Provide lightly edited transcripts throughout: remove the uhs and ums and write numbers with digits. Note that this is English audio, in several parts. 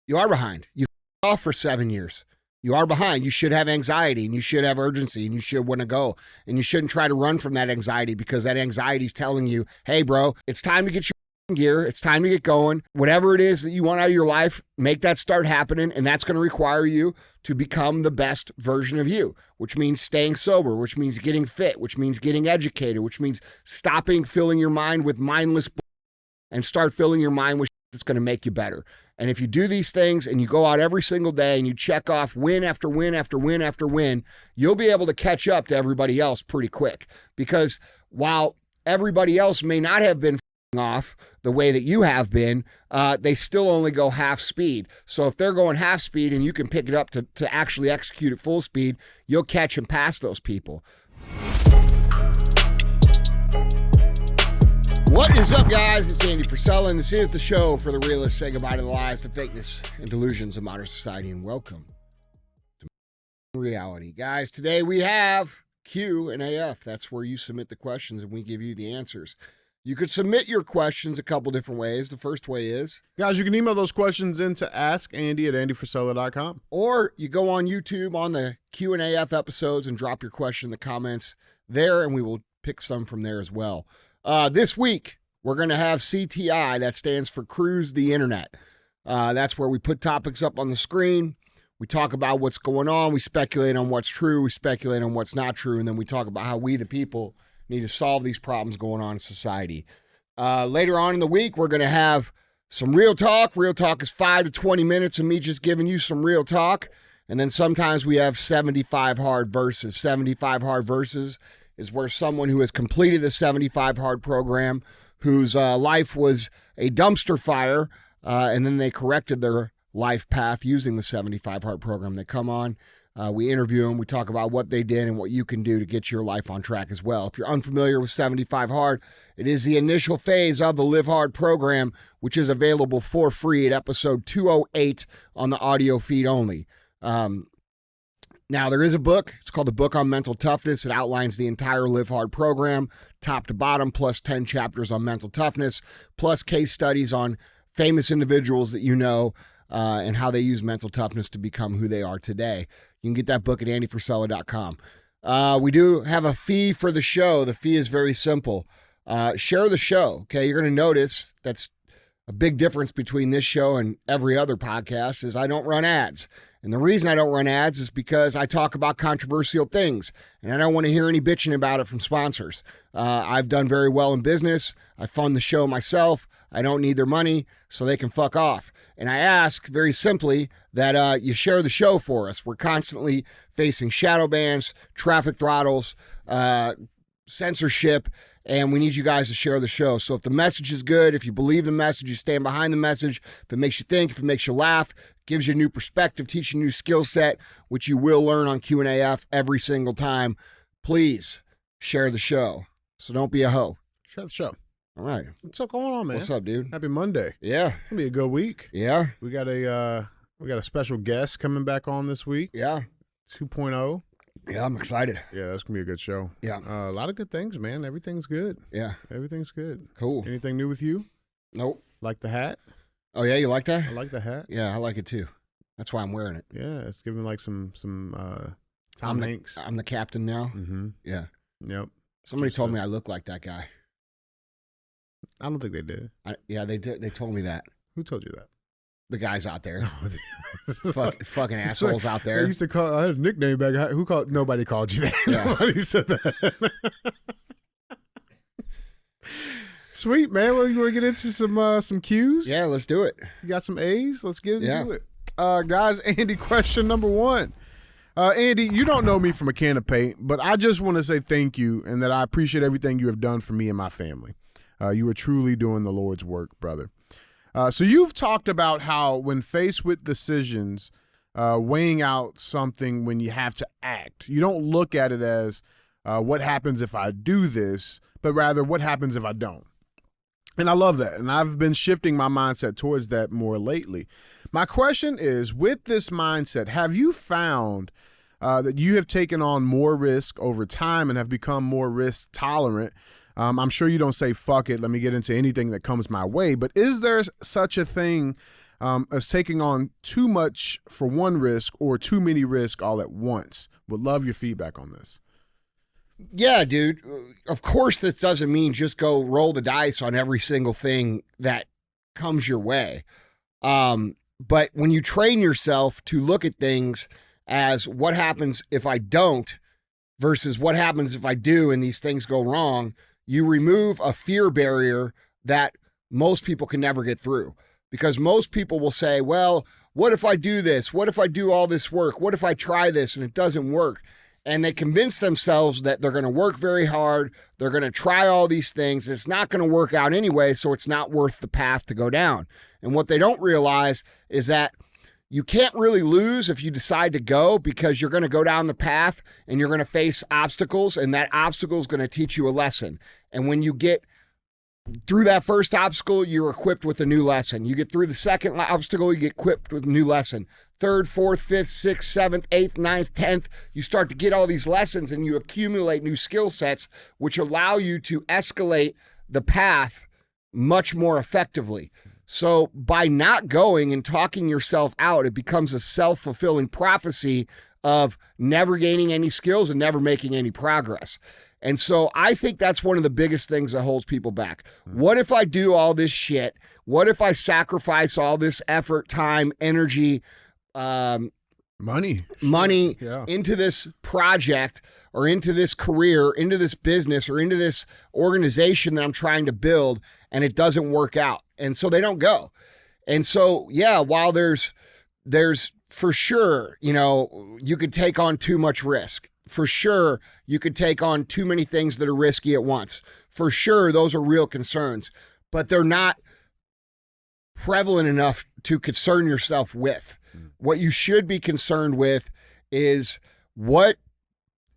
You are behind. You off for 7 years. You are behind. You should have anxiety, and you should have urgency, and you should want to go. And you shouldn't try to run from that anxiety, because that anxiety is telling you, hey, bro, it's time to get your gear. It's time to get going. Whatever it is that you want out of your life, make that start happening, and that's going to require you to become the best version of you, which means staying sober, which means getting fit, which means getting educated, which means stopping filling your mind with mindless and start filling your mind with that's going to make you better. And if you do these things and you go out every single day and you check off win after win after win after win, you'll be able to catch up to everybody else pretty quick. Because while everybody else may not have been off the way that you have been, they still only go half speed. So if they're going half speed and you can pick it up to actually execute at full speed, you'll catch and pass those people. What is up, guys? It's Andy Frisella, and this is the show for the realists. Say goodbye to the lies, the fakeness, and delusions of modern society, and welcome to reality. Guys, today we have Q&AF. That's where you submit the questions and we give you the answers. You could submit your questions a couple different ways. The first way is, guys, you can email those questions in to askandy@andyfrisella.com. Or you go on YouTube on the Q&AF episodes and drop your question in the comments there, and we will pick some from there as well. This week, we're going to have CTI. That stands for Cruise the Internet. That's where we put topics up on the screen. We talk about what's going on. We speculate on what's true. We speculate on what's not true. And then we talk about how we, the people, need to solve these problems going on in society. Later on in the week, we're going to have some real talk. Real talk is 5 to 20 minutes of me just giving you some real talk. And then sometimes we have 75 hard verses. 75 hard verses is where someone who has completed a 75 hard program, whose life was a dumpster fire, and then they corrected their life path using the 75 hard program. They come on, we interview them, we talk about what they did and what you can do to get your life on track as well. If you're unfamiliar with 75 hard, it is the initial phase of the Live Hard program, which is available for free at episode 208 on the audio feed only. Now, there is a book. It's called The Book on Mental Toughness. It outlines the entire Live Hard program, top to bottom, plus 10 chapters on mental toughness, plus case studies on famous individuals that you know and how they use mental toughness to become who they are today. You can get that book at andyfrisella.com. We do have a fee for the show. The fee is very simple. Share the show, okay? You're going to notice that's a big difference between this show and every other podcast is I don't run ads. And the reason I don't run ads is because I talk about controversial things, and I don't want to hear any bitching about it from sponsors. I've done very well in business. I fund the show myself. I don't need their money, so they can fuck off. And I ask very simply that you share the show for us. We're constantly facing shadow bans, traffic throttles, censorship, and we need you guys to share the show. So if the message is good, if you believe the message, you stand behind the message, if it makes you think, if it makes you laugh, gives you a new perspective, teaches you a new skill set, which you will learn on Q&AF every single time, please share the show. So don't be a hoe. Share the show. All right. What's up going on, man? What's up, dude? Happy Monday. Yeah. It's gonna be a good week. Yeah. We got a special guest coming back on this week. Yeah. 2.0. Yeah, I'm excited. Yeah, that's gonna be a good show. Yeah. A lot of good things, man. Everything's good. Yeah. Everything's good. Cool. Anything new with you? Nope. Like the hat? Oh, yeah? You like that? I like the hat. Yeah, I like it too. That's why I'm wearing it. Yeah, it's giving like some Tom Hanks. I'm the captain now. Mm-hmm. Yeah. Yep. Somebody told me I look like that guy. I don't think they did. Yeah, they did. They told me that. Who told you that? The guys out there. Fucking assholes out there. I used to call. I had a nickname back. Who called? Nobody called you that. Yeah. Nobody said that. Sweet, man. Well, you want to get into some Qs? Yeah, let's do it. You got some A's? Let's get into it. Guys, Andy, question number 1. Andy, you don't know me from a can of paint, but I just want to say thank you and that I appreciate everything you have done for me and my family. You are truly doing the Lord's work, brother. So you've talked about how when faced with decisions, weighing out something when you have to act, you don't look at it as what happens if I do this, but rather what happens if I don't. And I love that. And I've been shifting my mindset towards that more lately. My question is, with this mindset, have you found that you have taken on more risk over time and have become more risk tolerant? I'm sure you don't say, fuck it, let me get into anything that comes my way. But is there such a thing as taking on too much for one risk or too many risks all at once. Would love your feedback on this. Yeah, dude. Of course, this doesn't mean just go roll the dice on every single thing that comes your way. But when you train yourself to look at things as what happens if I don't versus what happens if I do and these things go wrong, you remove a fear barrier that most people can never get through. Because most people will say, well, what if I do this? What if I do all this work? What if I try this and it doesn't work? And they convince themselves that they're going to work very hard. They're going to try all these things. And it's not going to work out anyway, so it's not worth the path to go down. And what they don't realize is that you can't really lose if you decide to go, because you're going to go down the path and you're going to face obstacles, and that obstacle is going to teach you a lesson. And when you get through that first obstacle, you're equipped with a new lesson. You get through the second obstacle, you get equipped with a new lesson. Third, fourth, fifth, sixth, seventh, eighth, ninth, 10th, you start to get all these lessons and you accumulate new skill sets, which allow you to escalate the path much more effectively. So by not going and talking yourself out, it becomes a self-fulfilling prophecy of never gaining any skills and never making any progress. And so I think that's one of the biggest things that holds people back. What if I do all this shit? What if I sacrifice all this effort, time, energy, money yeah, into this project or into this career, into this business or into this organization that I'm trying to build, and it doesn't work out? And so they don't go. And so, yeah, while there's for sure, you could take on too much risk. For sure, you could take on too many things that are risky at once. For sure, those are real concerns, but they're not prevalent enough to concern yourself with. What you should be concerned with is, what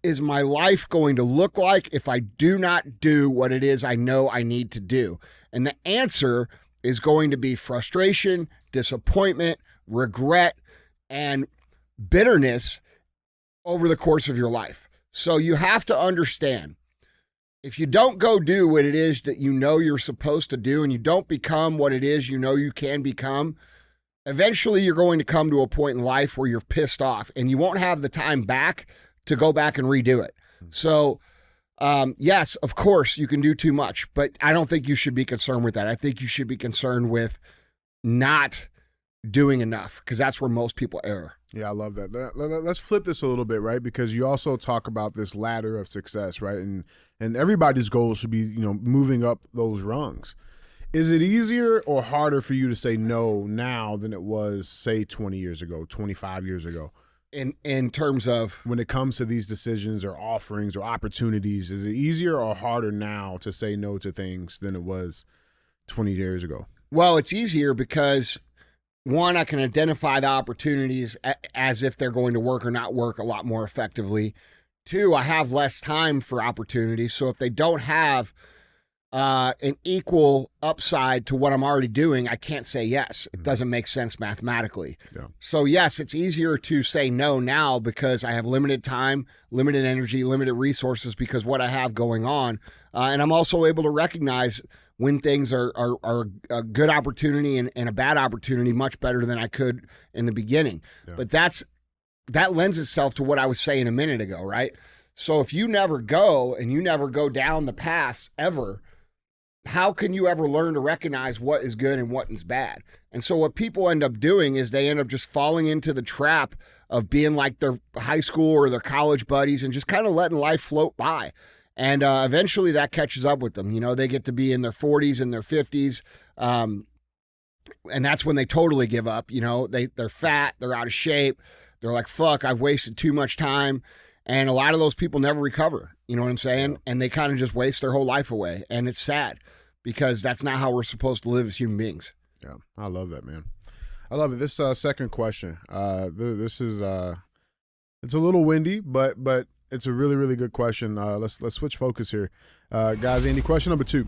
is my life going to look like if I do not do what it is I know I need to do? And the answer is going to be frustration, disappointment, regret, and bitterness over the course of your life. So you have to understand, if you don't go do what it is that you know you're supposed to do, and you don't become what it is you know you can become, eventually you're going to come to a point in life where you're pissed off and you won't have the time back to go back and redo it. So yes, of course you can do too much, but I don't think you should be concerned with that. I think you should be concerned with not doing enough, because that's where most people err. Yeah, I love that. Let's flip this a little bit, right? Because you also talk about this ladder of success, right? And everybody's goal should be, moving up those rungs. Is it easier or harder for you to say no now than it was, say, 20 years ago, 25 years ago? In terms of when it comes to these decisions or offerings or opportunities, is it easier or harder now to say no to things than it was 20 years ago? Well, it's easier because, one, I can identify the opportunities as if they're going to work or not work a lot more effectively. Two, I have less time for opportunities. So if they don't have an equal upside to what I'm already doing, I can't say yes. It doesn't make sense mathematically. Yeah. So yes, it's easier to say no now because I have limited time, limited energy, limited resources because what I have going on. And I'm also able to recognize when things are a good opportunity and a bad opportunity much better than I could in the beginning. Yeah. But that lends itself to what I was saying a minute ago, right? So if you never go and you never go down the paths ever, how can you ever learn to recognize what is good and what is bad? And so what people end up doing is they end up just falling into the trap of being like their high school or their college buddies and just kind of letting life float by. And eventually that catches up with them. They get to be in their 40s and their 50s. And that's when they totally give up. They're fat, they're out of shape. They're like, fuck, I've wasted too much time. And a lot of those people never recover. You know what I'm saying? Yeah. And they kind of just waste their whole life away. And it's sad because that's not how we're supposed to live as human beings. Yeah, I love that, man. I love it. This second question, this is it's a little windy, but it's a really, really good question. Let's switch focus here. Guys, Andy, question number 2.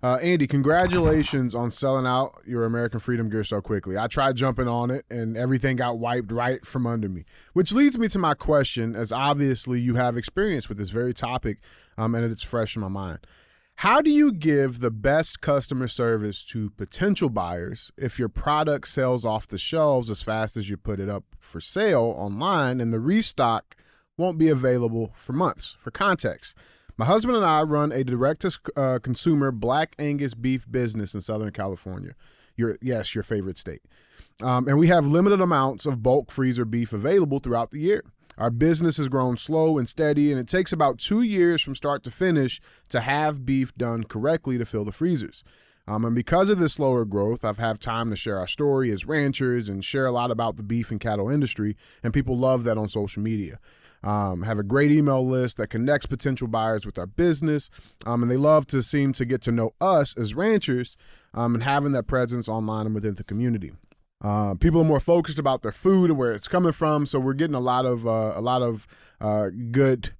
Andy, congratulations on selling out your American Freedom gear so quickly. I tried jumping on it, and everything got wiped right from under me, which leads me to my question, as obviously you have experience with this very topic, and it's fresh in my mind. How do you give the best customer service to potential buyers if your product sells off the shelves as fast as you put it up for sale online and the restock won't be available for months? For context, my husband and I run a direct-to-consumer Black Angus beef business in Southern California. Your favorite state. And we have limited amounts of bulk freezer beef available throughout the year. Our business has grown slow and steady, and it takes about 2 years from start to finish to have beef done correctly to fill the freezers. And because of this slower growth, I've had time to share our story as ranchers and share a lot about the beef and cattle industry, and people love that on social media. Have a great email list that connects potential buyers with our business, and they love to seem to get to know us as ranchers and having that presence online and within the community. People are more focused about their food and where it's coming from, so we're getting a lot of good,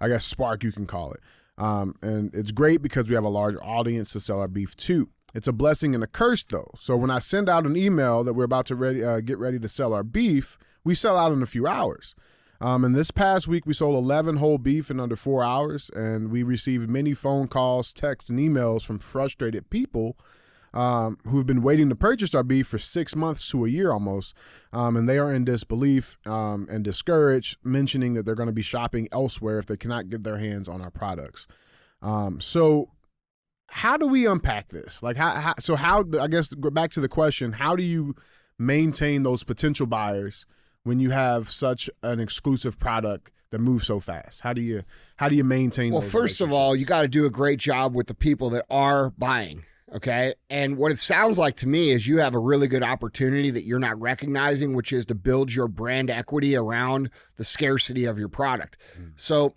I guess, spark you can call it. And it's great because we have a large audience to sell our beef to. It's a blessing and a curse, though. So when I send out an email that we're about to get ready to sell our beef, we sell out in a few hours. And this past week, we sold 11 whole beef in under 4 hours, and we received many phone calls, texts, and emails from frustrated people who've been waiting to purchase our beef for 6 months to a year almost, and they are in disbelief and discouraged, mentioning that they're going to be shopping elsewhere if they cannot get their hands on our products. So how do we unpack this? Like, how, I guess, go back to the question, how do you maintain those potential buyers when you have such an exclusive product that moves so fast? How do you maintain Well, those first of all, you got to do a great job with the people that are buying. Okay. And what it sounds like to me is you have a really good opportunity that you're not recognizing, which is to build your brand equity around the scarcity of your product. So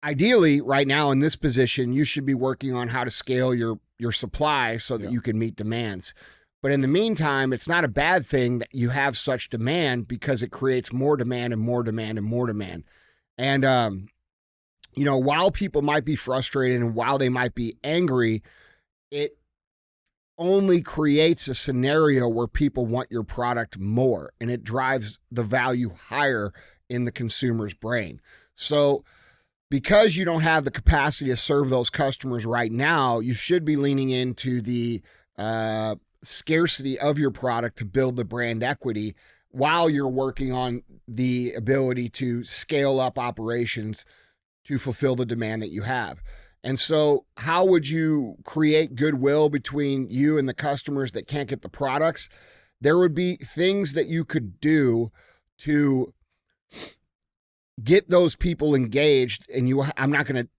ideally right now in this position, you should be working on how to scale your supply so that you can meet demands. But in the meantime, it's not a bad thing that you have such demand because it creates more demand and more demand and more demand. And, while people might be frustrated and while they might be angry, it only creates a scenario where people want your product more, and it drives the value higher in the consumer's brain. So because you don't have the capacity to serve those customers right now, you should be leaning into the scarcity of your product to build the brand equity while you're working on the ability to scale up operations to fulfill the demand that you have. And so how would you create goodwill between you and the customers that can't get the products? There would be things that you could do to get those people engaged. And I'm not going to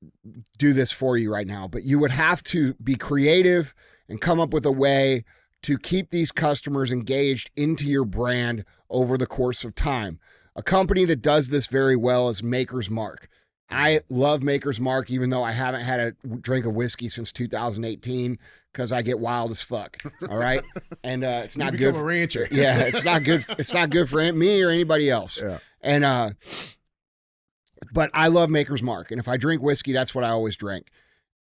do this for you right now, but you would have to be creative and come up with a way to keep these customers engaged into your brand over the course of time. A company that does this very well is Maker's Mark. I love Maker's Mark, even though I haven't had a drink of whiskey since 2018 because I get wild as fuck. All right, and it's not good. A rancher. Yeah, it's not good. It's not good for me or anybody else. Yeah. And but I love Maker's Mark, and if I drink whiskey, that's what I always drink.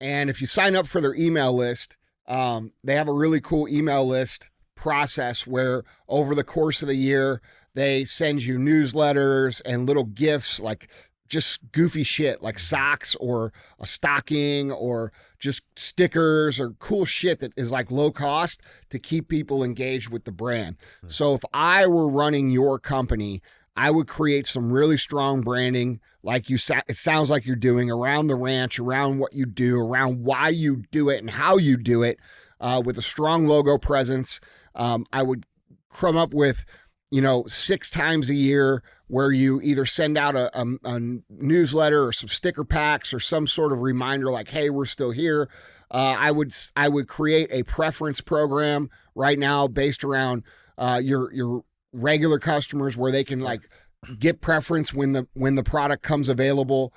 And if you sign up for their email list, they have a really cool email list process where over the course of the year they send you newsletters and little gifts like just goofy shit like socks or a stocking or just stickers or cool shit that is like low cost to keep people engaged with the brand. So if I were running your company, I would create some really strong branding like it sounds like you're doing around the ranch, around what you do, around why you do it and how you do it, with a strong logo presence. I would come up with 6 times a year where you either send out a newsletter or some sticker packs or some sort of reminder like, hey, we're still here. I would create a preference program right now based around your regular customers where they can like get preference when the product comes available.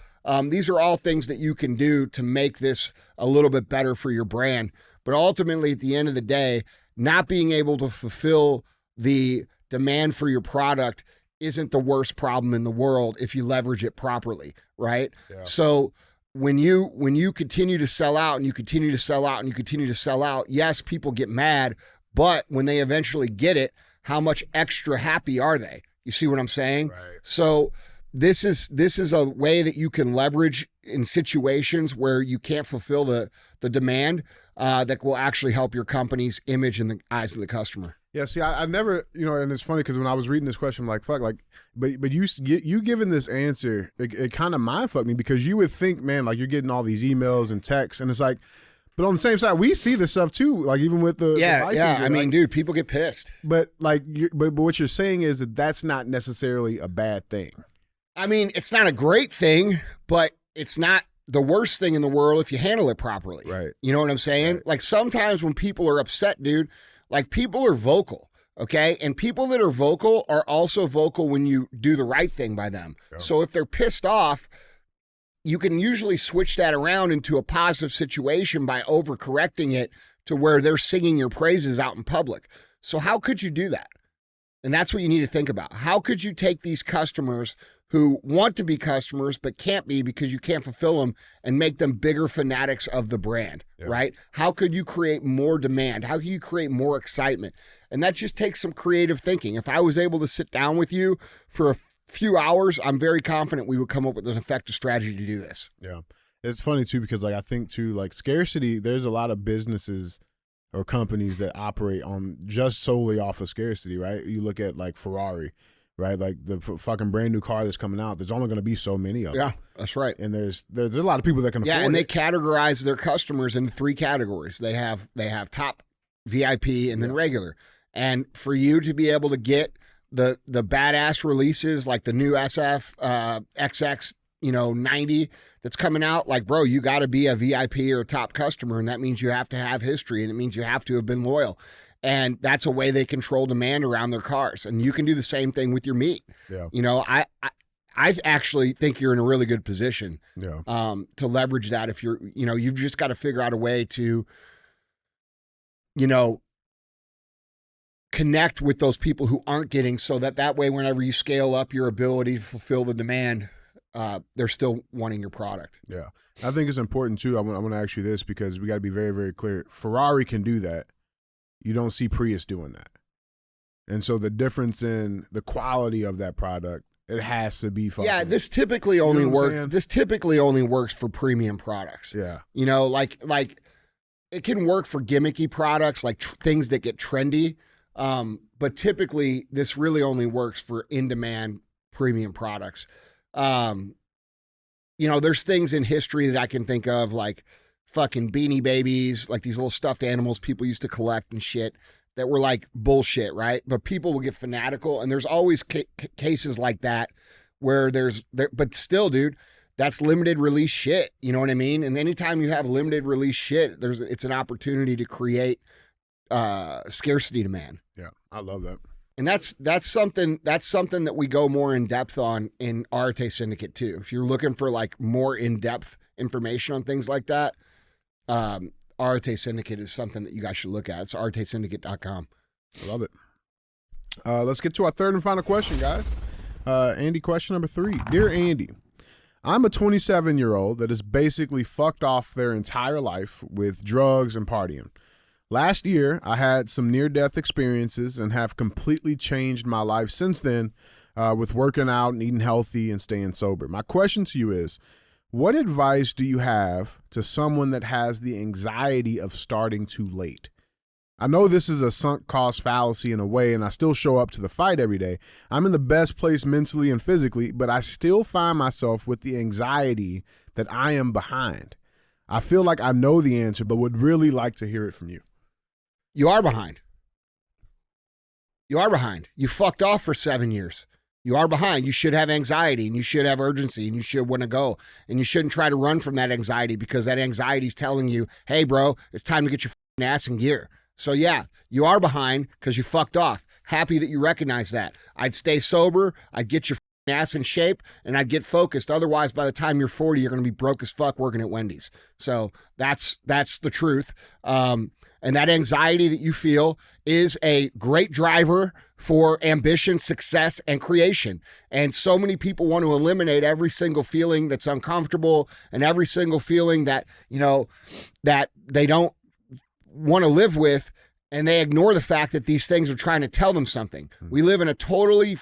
These are all things that you can do to make this a little bit better for your brand. But ultimately, at the end of the day, not being able to fulfill the demand for your product isn't the worst problem in the world if you leverage it properly, right? Yeah. So when you continue to sell out and you continue to sell out and you continue to sell out, yes, people get mad, but when they eventually get it, how much extra happy are they? You see what I'm saying? Right. So this is a way that you can leverage in situations where you can't fulfill the demand that will actually help your company's image in the eyes of the customer. Yeah, see, I never, and it's funny because when I was reading this question, I'm like, fuck, like, but you giving this answer, it kind of mind fucked me because you would think, man, like you're getting all these emails and texts, and it's like, but on the same side, we see this stuff too, like even with the I mean, dude, people get pissed. But like, but what you're saying is that that's not necessarily a bad thing. I mean, it's not a great thing, but it's not the worst thing in the world if you handle it properly. Right. You know what I'm saying? Right. Like sometimes when people are upset, dude, like people are vocal, okay? And people that are vocal are also vocal when you do the right thing by them. Yeah. So if they're pissed off, you can usually switch that around into a positive situation by overcorrecting it to where they're singing your praises out in public. So how could you do that? And that's what you need to think about. How could you take these customers who want to be customers but can't be because you can't fulfill them and make them bigger fanatics of the brand, right? How could you create more demand? How can you create more excitement? And that just takes some creative thinking. If I was able to sit down with you for a few hours, I'm very confident we would come up with an effective strategy to do this. Yeah. It's funny too because like I think too, like scarcity, there's a lot of businesses or companies that operate on just solely off of scarcity, right? You look at like Ferrari, right? Like the fucking brand new car that's coming out, there's only going to be so many of them. Yeah, that's right. And there's a lot of people that can afford it. Yeah, and they categorize their customers into 3 categories. They have top, VIP, and then regular. And for you to be able to get the badass releases like the new SF XX 90 that's coming out, like, bro, you got to be a VIP or a top customer, and that means you have to have history, and it means you have to have been loyal. And that's a way they control demand around their cars. And you can do the same thing with your meat. Yeah. I actually think you're in a really good position to leverage that. If you're, you've just got to figure out a way to, connect with those people who aren't getting, so that way, whenever you scale up your ability to fulfill the demand, they're still wanting your product. Yeah. I think it's important too. I want to ask you this because we got to be very, very clear. Ferrari can do that. You don't see Prius doing that. And so the difference in the quality of that product, it has to be fucking. Yeah, this typically only works for premium products. Yeah. Like it can work for gimmicky products, like things that get trendy. But typically this really only works for in-demand premium products. There's things in history that I can think of, like fucking Beanie Babies, like these little stuffed animals people used to collect and shit that were like bullshit, right? But people will get fanatical, and there's always cases like that where but still, dude, that's limited release shit. You know what I mean? And anytime you have limited release shit, it's an opportunity to create scarcity demand. Yeah, I love that. And that's something that we go more in depth on in Arte Syndicate too. If you're looking for like more in-depth information on things like that, Arte Syndicate is something that you guys should look at. It's artesyndicate.com. I love it. Let's get to our third and final question, guys. Andy, question number 3. Dear Andy, I'm a 27-year-old that has basically fucked off their entire life with drugs and partying. Last year, I had some near-death experiences and have completely changed my life since then with working out and eating healthy and staying sober. My question to you is, what advice do you have to someone that has the anxiety of starting too late? I know this is a sunk cost fallacy in a way, and I still show up to the fight every day. I'm in the best place mentally and physically, but I still find myself with the anxiety that I am behind. I feel like I know the answer, but would really like to hear it from you. You are behind. You are behind. You fucked off for 7 years. You are behind. You should have anxiety, and you should have urgency, and you should want to go. And you shouldn't try to run from that anxiety, because that anxiety is telling you, hey, bro, it's time to get your ass in gear. So yeah, you are behind because you fucked off. Happy that you recognize that. I'd stay sober. I'd get your ass in shape, and I'd get focused. Otherwise, by the time you're 40, you're going to be broke as fuck working at Wendy's. So that's the truth. And that anxiety that you feel is a great driver for ambition, success, and creation. And so many people want to eliminate every single feeling that's uncomfortable and every single feeling that, that they don't want to live with, and they ignore the fact that these things are trying to tell them something. We live in a totally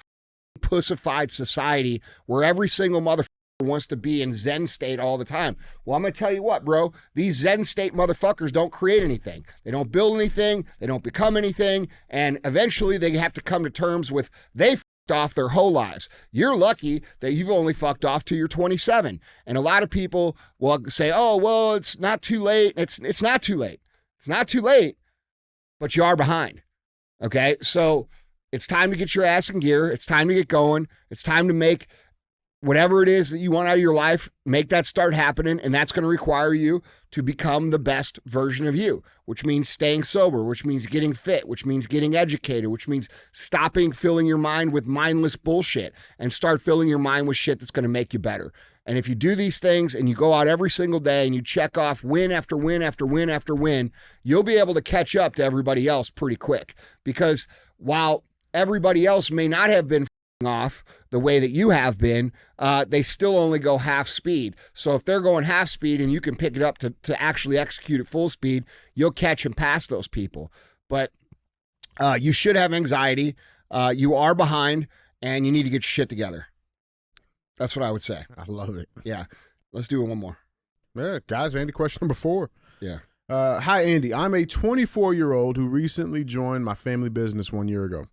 pussified society where every single motherfucker wants to be in Zen state all the time. Well, I'm going to tell you what, bro. These Zen state motherfuckers don't create anything. They don't build anything. They don't become anything. And eventually they have to come to terms with they fucked off their whole lives. You're lucky that you've only fucked off till you're 27. And a lot of people will say, oh, well, it's not too late. It's not too late. It's not too late, but you are behind. Okay? So it's time to get your ass in gear. It's time to get going. It's time to make whatever it is that you want out of your life, make that start happening. And that's going to require you to become the best version of you, which means staying sober, which means getting fit, which means getting educated, which means stopping filling your mind with mindless bullshit and start filling your mind with shit that's going to make you better. And if you do these things and you go out every single day and you check off win after win after win after win, you'll be able to catch up to everybody else pretty quick. Because while everybody else may not have been off the way that you have been, they still only go half speed. So if they're going half speed and you can pick it up to actually execute at full speed, you'll catch and pass those people. But you should have anxiety. You are behind and you need to get your shit together. That's what I would say. I love it. Yeah. Let's do it one more. Yeah, guys, Andy, question number 4. Yeah. Hi, Andy. I'm a 24-year-old who recently joined my family business 1 year ago.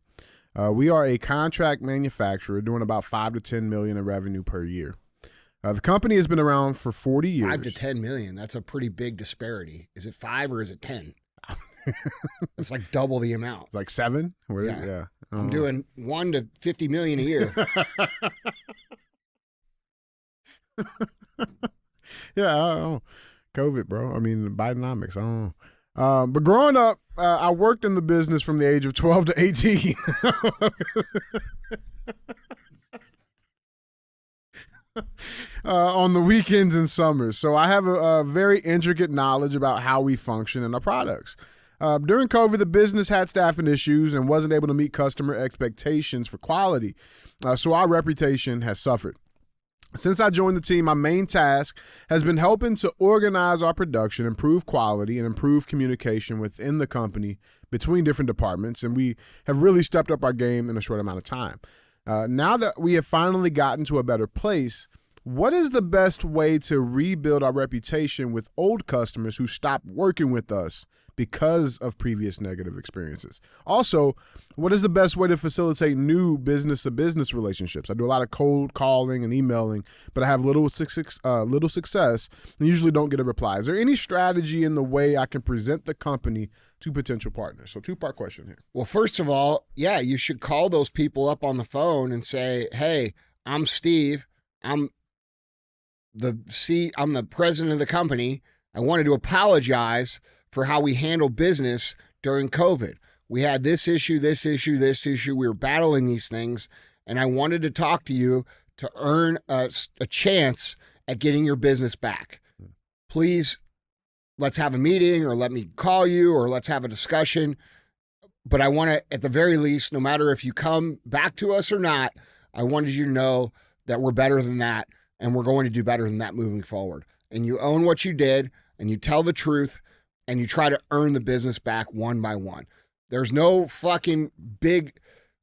We are a contract manufacturer doing about 5 to 10 million in revenue per year. The company has been around for 40 years. 5 to 10 million. That's a pretty big disparity. Is it 5 or is it 10? It's like double the amount. It's like 7? Yeah. I'm doing 1 to 50 million a year. Yeah, I don't know. COVID, bro. I mean, Bidenomics. I don't know. But growing up, I worked in the business from the age of 12 to 18. On the weekends and summers. So I have a very intricate knowledge about how we function and our products. During COVID, the business had staffing issues and wasn't able to meet customer expectations for quality. So our reputation has suffered. Since I joined the team, my main task has been helping to organize our production, improve quality, and improve communication within the company between different departments, and we have really stepped up our game in a short amount of time. Now that we have finally gotten to a better place, what is the best way to rebuild our reputation with old customers who stopped working with us because of previous negative experiences? Also, what is the best way to facilitate new business-to-business relationships? I do a lot of cold calling and emailing, but I have little success and usually don't get a reply. Is there any strategy in the way I can present the company to potential partners? So 2-part question here. Well, first of all, yeah, you should call those people up on the phone and say, hey, I'm Steve. I'm the president of the company. I wanted to apologize for how we handle business during COVID. We had this issue. We were battling these things, and I wanted to talk to you to earn a chance at getting your business back. Please, let's have a meeting, or let me call you, or let's have a discussion. But I want to, at the very least, no matter if you come back to us or not, I wanted you to know that we're better than that, and we're going to do better than that moving forward. And you own what you did, and you tell the truth, and you try to earn the business back one by one. There's no fucking big,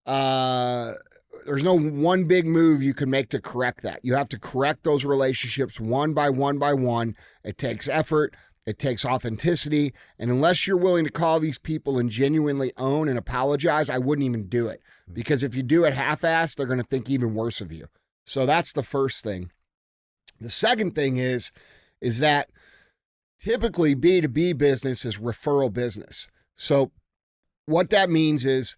there's no one big move you can make to correct that. You have to correct those relationships one by one by one. It takes effort. It takes authenticity. And unless you're willing to call these people and genuinely own and apologize, I wouldn't even do it. Because if you do it half-assed, they're going to think even worse of you. So that's the first thing. The second thing is that typically B2B business is referral business. So what that means is,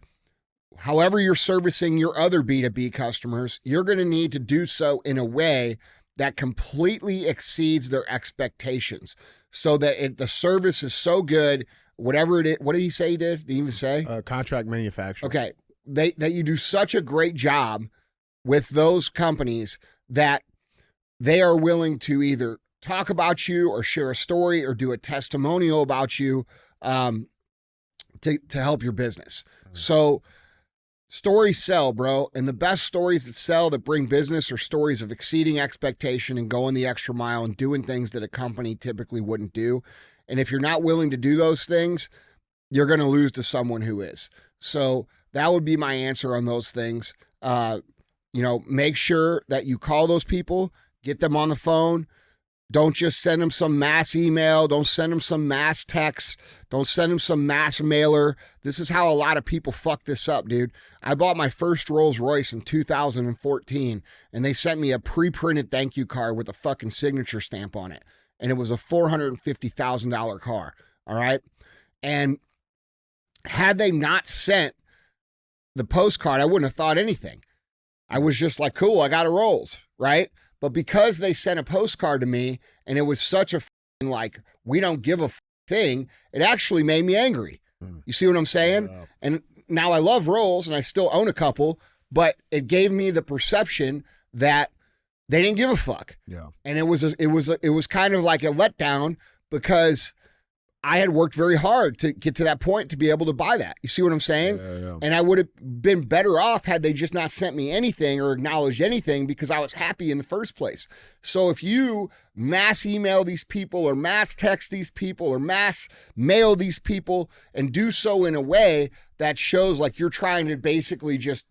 however you're servicing your other B2B customers, you're going to need to do so in a way that completely exceeds their expectations, so that the service is so good, whatever it is. What did he say he did? Did he even say? Contract manufacturer. Okay. That you do such a great job with those companies that they are willing to either talk about you or share a story or do a testimonial about you to help your business. So stories sell, bro. And the best stories that sell, that bring business, are stories of exceeding expectation and going the extra mile and doing things that a company typically wouldn't do. And if you're not willing to do those things, you're going to lose to someone who is. So that would be my answer on those things. make sure that you call those people, get them on the phone. Don't just send them some mass email. Don't send them some mass text. Don't send them some mass mailer. This is how a lot of people fuck this up, dude. I bought my first Rolls Royce in 2014, and they sent me a pre-printed thank you card with a fucking signature stamp on it. And it was a $450,000 car, all right? And had they not sent the postcard, I wouldn't have thought anything. I was just like, cool, I got a Rolls, right? But because they sent a postcard to me and it was such a like, we don't give a thing, it actually made me angry. You see what I'm saying? Yeah. And now I love Rolls and I still own a couple, but it gave me the perception that they didn't give a fuck. Yeah. And it was kind of like a letdown because I had worked very hard to get to that point to be able to buy that. You see what I'm saying? Yeah. And I would have been better off had they just not sent me anything or acknowledged anything because I was happy in the first place. So if you mass email these people or mass text these people or mass mail these people and do so in a way that shows like you're trying to basically just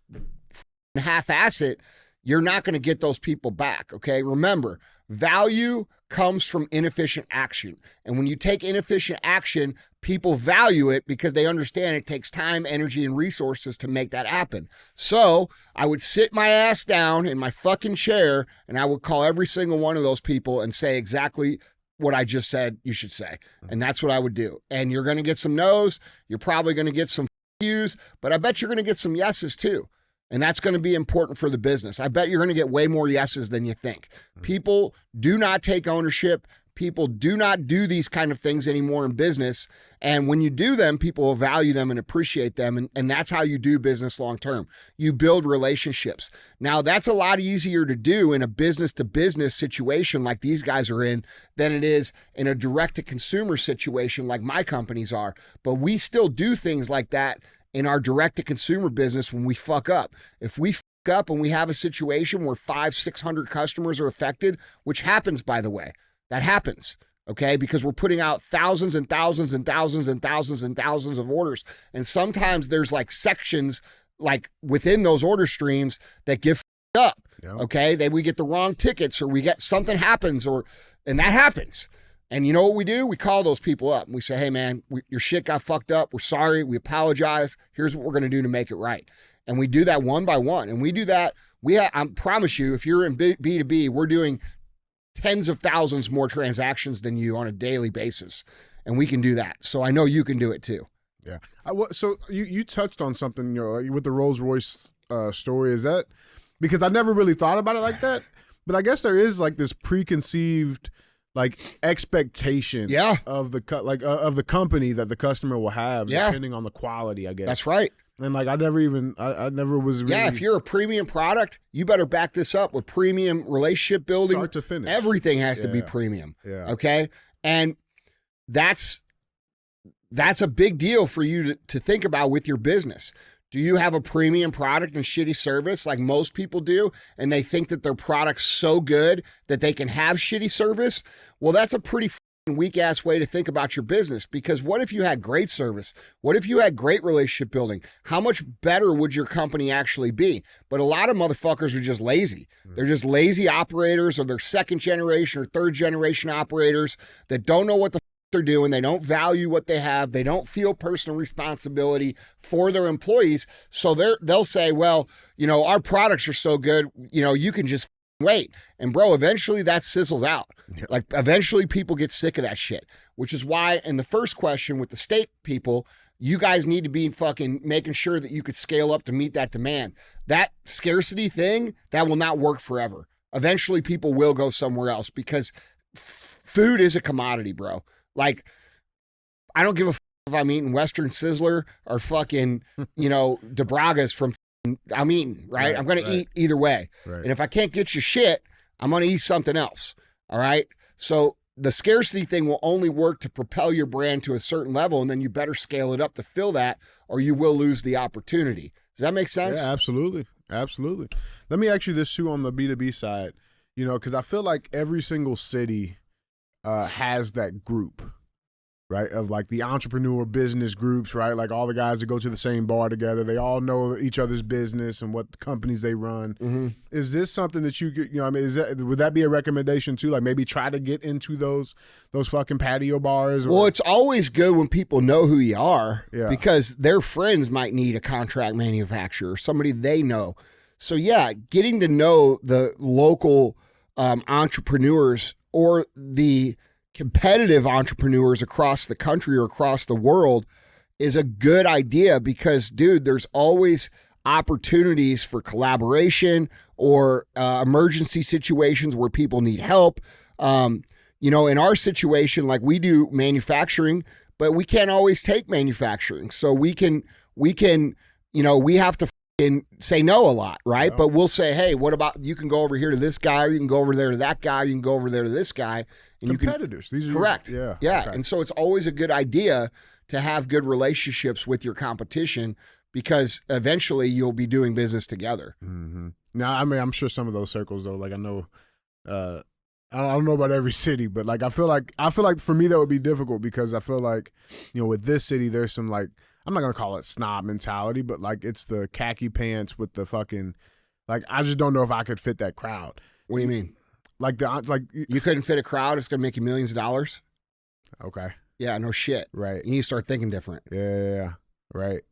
half-ass it, you're not going to get those people back, okay? Remember, value comes from inefficient action. And when you take inefficient action, people value it because they understand it takes time, energy, and resources to make that happen. So I would sit my ass down in my fucking chair and I would call every single one of those people and say exactly what I just said you should say. And that's what I would do. And you're going to get some no's. You're probably going to get some yous, but I bet you're going to get some yeses too. And that's going to be important for the business. I bet you're going to get way more yeses than you think. People do not take ownership. People do not do these kind of things anymore in business. And when you do them, people will value them and appreciate them. And that's how you do business long term. You build relationships. Now, that's a lot easier to do in a business-to-business situation like these guys are in than it is in a direct-to-consumer situation like my companies are. But we still do things like that in our direct-to-consumer business when we fuck up. If we fuck up and we have a situation where 500-600 customers are affected, which happens, by the way, that happens, okay? Because we're putting out thousands and thousands and thousands and thousands and thousands of orders. And sometimes there's like sections like within those order streams that get fucked up, okay? We get the wrong tickets or we get something happens and that happens. And you know what we do? We call those people up and we say, hey man, your shit got fucked up. We're sorry. We apologize. Here's what we're going to do to make it right. And we do that one by one. And we do that. I promise you, if you're in B2B, we're doing tens of thousands more transactions than you on a daily basis. And we can do that. So I know you can do it too. Yeah. So you touched on something, with the Rolls Royce story. Is that because I never really thought about it like that? But I guess there is like this preconceived like expectation of the company that the customer will have depending on the quality, I guess. That's right. And like I never was really... Yeah, if you're a premium product, you better back this up with premium relationship building. Start to finish. Everything has to be premium. Yeah. Okay? And that's a big deal for you to think about with your business. Do you have a premium product and shitty service like most people do, and they think that their product's so good that they can have shitty service? Well, that's a pretty weak-ass way to think about your business, because what if you had great service? What if you had great relationship building? How much better would your company actually be? But a lot of motherfuckers are just lazy. They're just lazy operators, or they're second generation or third generation operators that don't know what the they're doing. They don't value what they have. They don't feel personal responsibility for their employees. So they'll say, well, our products are so good, you can just wait. And bro, eventually that sizzles out. Yep. Like eventually people get sick of that shit, which is why in the first question with the state people, you guys need to be fucking making sure that you could scale up to meet that demand. That scarcity thing, that will not work forever. Eventually people will go somewhere else because food is a commodity, bro. Like, I don't give a if I'm eating Western Sizzler or fucking, DeBraga's from I'm eating, right? I'm going to eat either way. Right. And if I can't get you shit, I'm going to eat something else. All right. So the scarcity thing will only work to propel your brand to a certain level. And then you better scale it up to fill that, or you will lose the opportunity. Does that make sense? Yeah, absolutely. Absolutely. Let me ask you this too on the B2B side, because I feel like every single city has that group, right? Of like the entrepreneur business groups, right? Like all the guys that go to the same bar together, they all know each other's business and what companies they run. Mm-hmm. Is this something that I mean, would that be a recommendation too? Like maybe try to get into those fucking patio bars? Well, it's always good when people know who you are, Yeah. because their friends might need a contract manufacturer, somebody they know. So yeah, getting to know the local entrepreneurs or the competitive entrepreneurs across the country or across the world is a good idea, because, dude, there's always opportunities for collaboration or emergency situations where people need help. In our situation, like, we do manufacturing, but we can't always take manufacturing. So we have to say no a lot, right? Yeah. But we'll say, hey, what about, you can go over here to this guy, or you can go over there to that guy, you can go over there to this guy. And competitors. These are correct. Yeah. Okay. And so it's always a good idea to have good relationships with your competition, because eventually you'll be doing business together. Mm-hmm. Now, I mean, I'm sure some of those circles though, like I know, I don't know about every city, but like I feel like for me that would be difficult, because I feel like, with this city there's some, like, I'm not gonna call it snob mentality, but like it's the khaki pants with the fucking, like, I just don't know if I could fit that crowd. What do you mean? Like you couldn't fit a crowd? It's gonna make you millions of dollars. Okay. Yeah, no shit. Right. You need to start thinking different. Yeah. Right.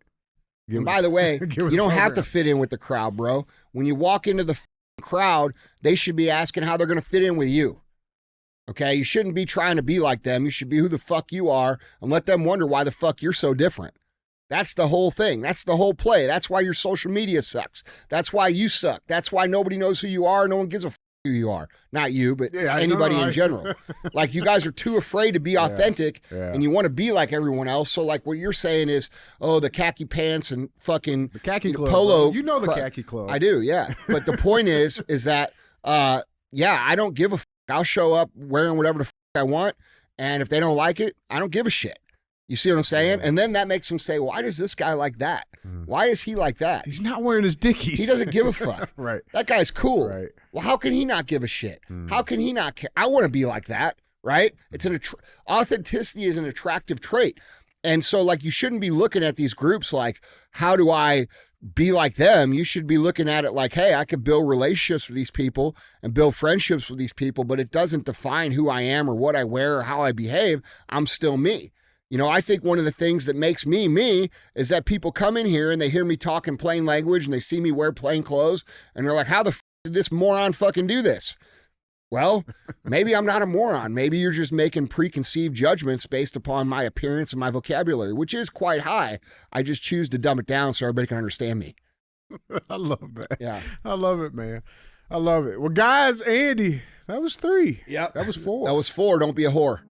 And by the way, you don't have to fit in with the crowd, bro. When you walk into the crowd, they should be asking how they're gonna fit in with you. Okay? You shouldn't be trying to be like them. You should be who the fuck you are, and let them wonder why the fuck you're so different. That's the whole thing. That's the whole play. That's why your social media sucks. That's why you suck. That's why nobody knows who you are. No one gives a who you are. Not you, but anybody in general. Like, you guys are too afraid to be authentic, and you want to be like everyone else. So like what you're saying is, oh, the khaki pants and fucking the khaki club, polo. Bro. You know the khaki club. I do, yeah. But the point is that, I don't give a fuck. I'll show up wearing whatever the fuck I want. And if they don't like it, I don't give a shit. You see what I'm saying? Yeah. And then that makes them say, why does this guy like that? Why is he like that? He's not wearing his Dickies. He doesn't give a fuck. Right. That guy's cool. Right. Well, how can he not give a shit? How can he not care? I want to be like that, right? It's authenticity is an attractive trait. And so, like, you shouldn't be looking at these groups like, how do I be like them? You should be looking at it like, hey, I could build relationships with these people and build friendships with these people, but it doesn't define who I am or what I wear or how I behave. I'm still me. I think one of the things that makes me me is that people come in here and they hear me talk in plain language and they see me wear plain clothes and they're like, how the did this moron fucking do this? Well, maybe I'm not a moron. Maybe you're just making preconceived judgments based upon my appearance and my vocabulary, which is quite high. I just choose to dumb it down so everybody can understand me. I love that. Yeah. I love it, man. I love it. Well, guys, Andy, that was 3. Yep. That was 4. That was 4. Don't be a whore.